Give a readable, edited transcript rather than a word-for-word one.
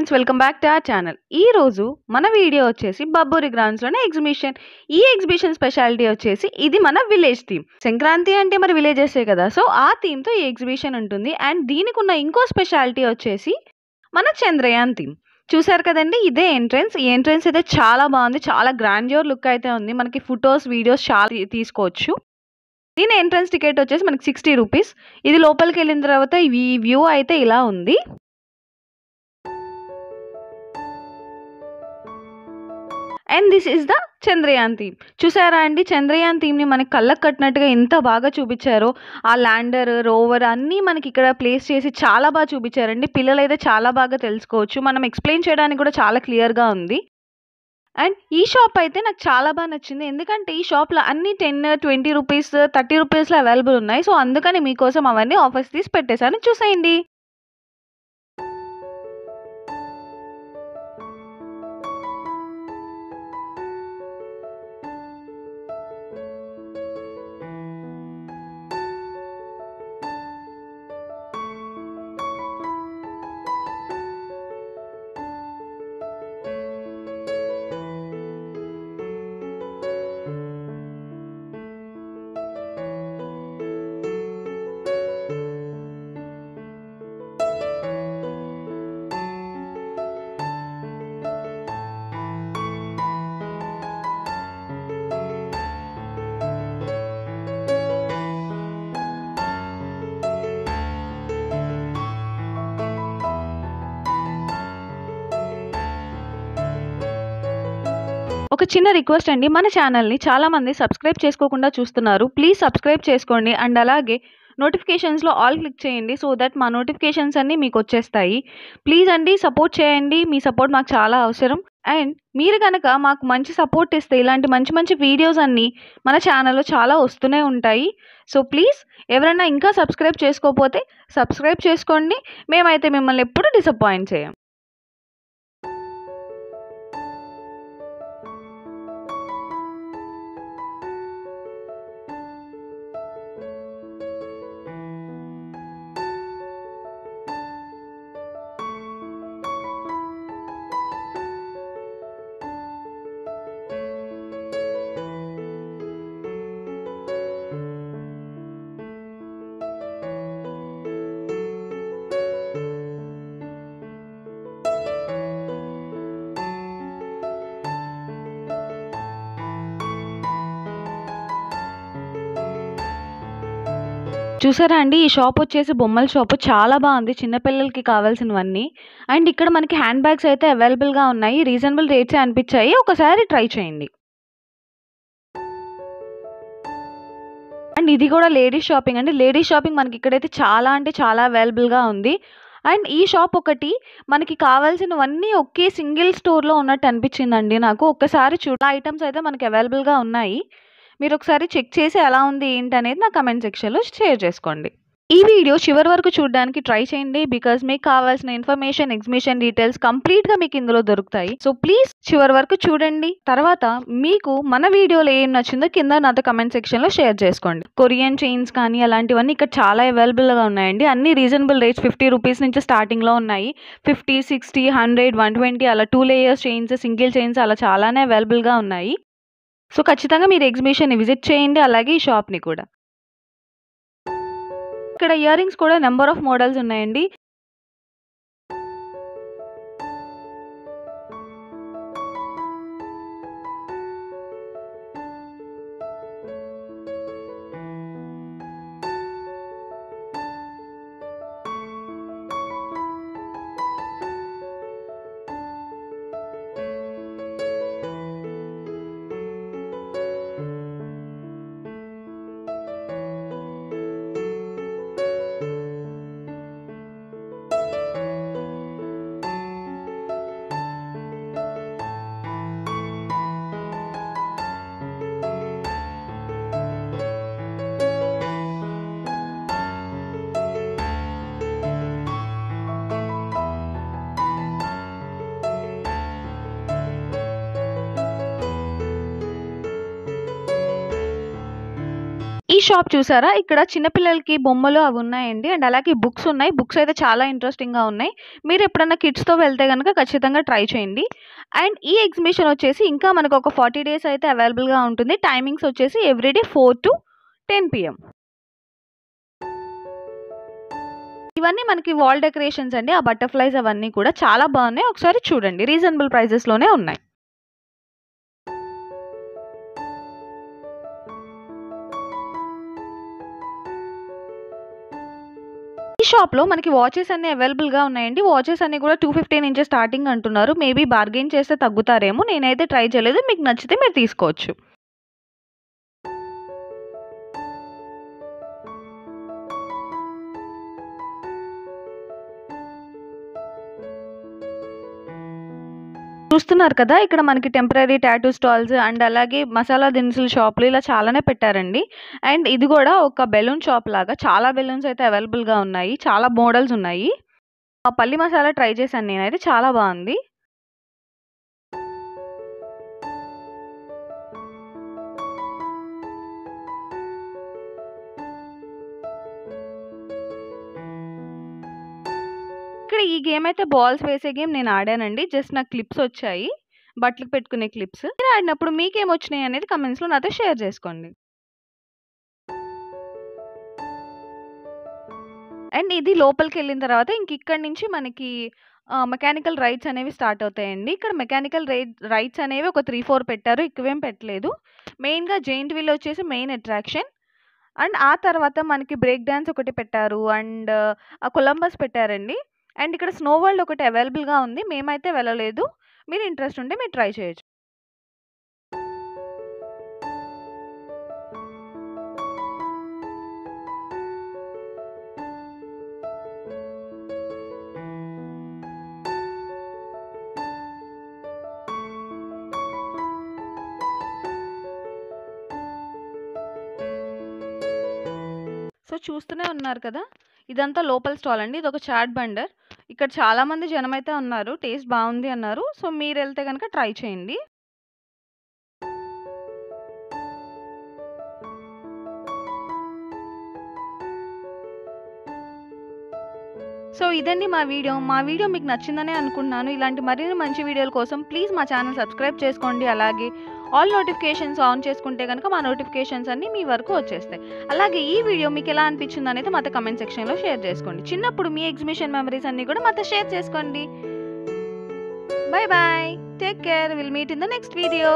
Friends, welcome back to our channel. ఈ రోజు మన వీడియో వచ్చేసి బబ్బూరి గ్రౌండ్స్‌లోనే ఎగ్జిబిషన్. ఈ ఎగ్జిబిషన్ స్పెషాలిటీ వచ్చేసి ఇది మన విలేజ్ థీమ్. సంక్రాంతి అంటే మరి విలేజెసే కదా! సో, ఆ థీమ్‌తో ఈ ఎగ్జిబిషన్ ఉంటుంది. అండ్ దీనికున్న ఇంకో స్పెషాలిటీ వచ్చేసి మన చంద్రయాన్ థీమ్. చూసారు కదండీ! ఇదే ఎంట్రన్స్. ఈ ఎంట్రన్స్ అయితే చాలా బాగుంది. చాలా గ్రాండియర్ లుక్ అయితే ఉంది. మనకి ఫోటోస్, వీడియోస్ చాలా తీసుకోవచ్చు. దీని ఎంట్రన్స్ టికెట్ వచ్చేసి మనకి ₹60. ఇది లోపలికెళ్ళిన తర్వాత ఈ వ్యూ అయితే ఇలా ఉంది. And this is the Chandrayaan theme. చూసారా అండి, చంద్రయాన్ థీమ్‌ని మనకి కళ్ళకి కట్టినట్టుగా ఎంత బాగా చూపించారో. ఆ ల్యాండర్, రోవర్ అన్నీ మనకి ఇక్కడ ప్లేస్ చేసి చాలా బాగా చూపించారండి. పిల్లలైతే చాలా బాగా తెలుసుకోవచ్చు. మనం ఎక్స్‌ప్లెయిన్ చేయడానికి కూడా చాలా క్లియర్‌గా ఉంది. అండ్ ఈ షాప్ అయితే నాకు చాలా బాగా నచ్చింది. ఎందుకంటే ఈ షాప్‌లో అన్నీ 10, ₹20, ₹30లో అవైలబుల్ ఉన్నాయి. సో, అందుకని మీకోసం అవన్నీ ఆఫర్స్ తీసి పెట్టేసాను. చూసేయండి. ఒక చిన్న రిక్వెస్ట్ అండి. మన ఛానల్‌ని చాలామంది సబ్స్క్రైబ్ చేసుకోకుండా చూస్తున్నారు. ప్లీజ్ సబ్స్క్రైబ్ చేసుకోండి. అండ్ అలాగే నోటిఫికేషన్స్‌లో ఆల్ క్లిక్ చేయండి. సో దట్ మా నోటిఫికేషన్స్ అన్నీ మీకొచ్చేస్తాయి. ప్లీజ్ అండి, సపోర్ట్ చేయండి. మీ సపోర్ట్ మాకు చాలా అవసరం. అండ్ మీరు గనక మాకు మంచి సపోర్ట్ ఇస్తే ఇలాంటి మంచి మంచి వీడియోస్ అన్నీ మన ఛానల్‌లో చాలా వస్తూనే ఉంటాయి. సో ప్లీజ్ ఎవరైనా ఇంకా సబ్స్క్రైబ్ చేసుకోకపోతే సబ్స్క్రైబ్ చేసుకోండి. మేమైతే మిమ్మల్ని ఎప్పుడు డిసప్పాయింట్ చేయం. చూసారా అండి, ఈ షాప్ వచ్చేసి బొమ్మల షాపు. చాలా బాగుంది. చిన్న పిల్లలకి కావాల్సినవన్నీ. అండ్ ఇక్కడ మనకి హ్యాండ్ బ్యాగ్స్ అయితే అవైలబుల్‌గా ఉన్నాయి. రీజనబుల్ రేట్సే అనిపించాయి. ఒకసారి ట్రై చేయండి. అండ్ ఇది కూడా లేడీస్ షాపింగ్ అండి. లేడీస్ షాపింగ్ మనకి ఇక్కడైతే చాలా అంటే చాలా అవైలబుల్‌గా ఉంది. అండ్ ఈ షాప్ ఒకటి మనకి కావాల్సినవన్నీ ఒకే సింగిల్ స్టోర్‌లో ఉన్నట్టు అనిపించిందండి నాకు. ఒక్కసారి ఐటెమ్స్ అయితే మనకి అవైలబుల్‌గా ఉన్నాయి. మీరు ఒకసారి చెక్ చేసి ఎలా ఉంది ఏంటనేది నా కామెంట్ సెక్షన్‌లో షేర్ చేసుకోండి. ఈ వీడియో చివరి వరకు చూడడానికి ట్రై చేయండి. బికాజ్ మీకు కావాల్సిన ఇన్ఫర్మేషన్, ఎగ్జిబిషన్ డీటెయిల్స్ కంప్లీట్‌గా మీకు ఇందులో దొరుకుతాయి. సో ప్లీజ్ చివరి వరకు చూడండి. తర్వాత మీకు మన వీడియోలో ఏం నచ్చిందో కింద నాతో కామెంట్ సెక్షన్‌లో షేర్ చేసుకోండి. కొరియన్ చైన్స్ కానీ అలాంటివన్నీ ఇక్కడ చాలా అవైలబుల్‌గా ఉన్నాయండి. అన్ని రీజనబుల్ రేట్స్ ₹50 నుంచి స్టార్టింగ్‌లో ఉన్నాయి. 50, 60, 100, 120 అలా 2 లేయర్స్ చైన్స్, సింగిల్ చైన్స్ అలా చాలానే అవైలబుల్‌గా ఉన్నాయి. సో ఖచ్చితంగా మీరు ఎగ్జిబిషన్‌ని విజిట్ చేయండి. అలాగే ఈ షాప్‌ని కూడా. ఇక్కడ ఇయర్ రింగ్స్ కూడా నంబర్ ఆఫ్ మోడల్స్ ఉన్నాయండి. షాప్ చూసారా? ఇక్కడ చిన్న పిల్లలకి బొమ్మలు అవి ఉన్నాయండి. అండ్ అలాగే బుక్స్ ఉన్నాయి. బుక్స్ అయితే చాలా ఇంట్రెస్టింగ్‌గా ఉన్నాయి. మీరు ఎప్పుడన్నా కిడ్స్‌తో వెళ్తే గనుక ఖచ్చితంగా ట్రై చేయండి. అండ్ ఈ ఎగ్జిబిషన్ వచ్చేసి ఇంకా మనకు ఒక 40 డేస్ అయితే అవైలబుల్‌గా ఉంటుంది. టైమింగ్స్ వచ్చేసి ఎవ్రీడే 4-10 PM. ఇవన్నీ మనకి వాల్ డెకరేషన్స్ అండి. ఆ బటర్‌ఫ్లైస్ అవన్నీ కూడా చాలా బాగున్నాయి. ఒకసారి చూడండి. రీజనబుల్ ప్రైజెస్‌లోనే ఉన్నాయి. ఈ షాప్‌లో మనకి వాచెస్ అన్నీ అవైలబుల్‌గా ఉన్నాయండి. వాచెస్ అన్నీ కూడా 250 నుంచి స్టార్టింగ్ అంటున్నారు. మేబీ బార్గెయిన్ చేస్తే తగ్గుతారేమో. నేనైతే ట్రై చేయలేదు. మీకు నచ్చితే మీరు తీసుకోవచ్చు. చూస్తున్నారు కదా! ఇక్కడ మనకి టెంపరరీ టాటూ స్టాల్స్ అండ్ అలాగే మసాలా దినుసుల షాపులు ఇలా చాలానే పెట్టారండి. అండ్ ఇది గూడా ఒక బెలూన్ షాప్ లాగా చాలా బెలూన్స్ అయితే అవైలబుల్‌గా ఉన్నాయి. చాలా మోడల్స్ ఉన్నాయి. ఆ పల్లి మసాలా ట్రై చేశాను నేనైతే చాలా బావుంది. ఇక్కడ ఈ గేమ్ అయితే బాల్స్ వేసే గేమ్ నేను ఆడానండి. జస్ట్ నాకు క్లిప్స్ వచ్చాయి. బట్టలకు పెట్టుకునే క్లిప్స్. మీరు ఆడినప్పుడు మీకేమొచ్చినాయి అనేది కామెంట్స్‌లో నాతో షేర్ చేసుకోండి. అండ్ ఇది లోపలికెళ్ళిన తర్వాత ఇక్కడి నుంచి మనకి మెకానికల్ రైడ్స్ అనేవి స్టార్ట్ అవుతాయండి. ఇక్కడ మెకానికల్ రైడ్స్ అనేవి ఒక 3, 4 పెట్టారు. ఎక్కువేం పెట్టలేదు. మెయిన్‌గా జెయింట్ వీల్ వచ్చేసి మెయిన్ అట్రాక్షన్. అండ్ ఆ తర్వాత మనకి బ్రేక్ డాన్స్ ఒకటి పెట్టారు. అండ్ కొలంబస్ పెట్టారండి. అండ్ ఇక్కడ స్నో వరల్డ్ ఒకటి అవైలబుల్‌గా ఉంది. మేమైతే వెళ్ళలేదు. మీరు ఇంట్రెస్ట్ ఉంటే మీరు ట్రై చేయొచ్చు. సో, చూస్తూనే ఉన్నారు కదా! ఇదంతా లోపల స్టాల్ అండి. ఇదొక చాట్ బండర్. ఇక్కడ చాలామంది జనమైతే ఉన్నారు. టేస్ట్ బావుంది అన్నారు. సో, మీరెళ్తే గనక ట్రై చేయండి. సో, ఇదండి మా వీడియో. మా వీడియో మీకు నచ్చిందనే అనుకుంటున్నాను. ఇలాంటి మరిన్ని మంచి వీడియోల కోసం ప్లీజ్ మా ఛానెల్ సబ్స్క్రైబ్ చేసుకోండి. అలాగే ఆల్ నోటిఫికేషన్స్ ఆన్ చేసుకుంటే గనక మా నోటిఫికేషన్స్ అన్నీ మీ వరకు వచ్చేస్తాయి. అలాగే ఈ వీడియో మీకెలా అనిపించిందనేది మాతో కామెంట్ సెక్షన్‌లో షేర్ చేసుకోండి. చిన్నప్పుడు మీ ఎగ్జిబిషన్ మెమరీస్ అన్నీ కూడా మాతో షేర్ చేసుకోండి. By by. Take care. Will meet in the next video.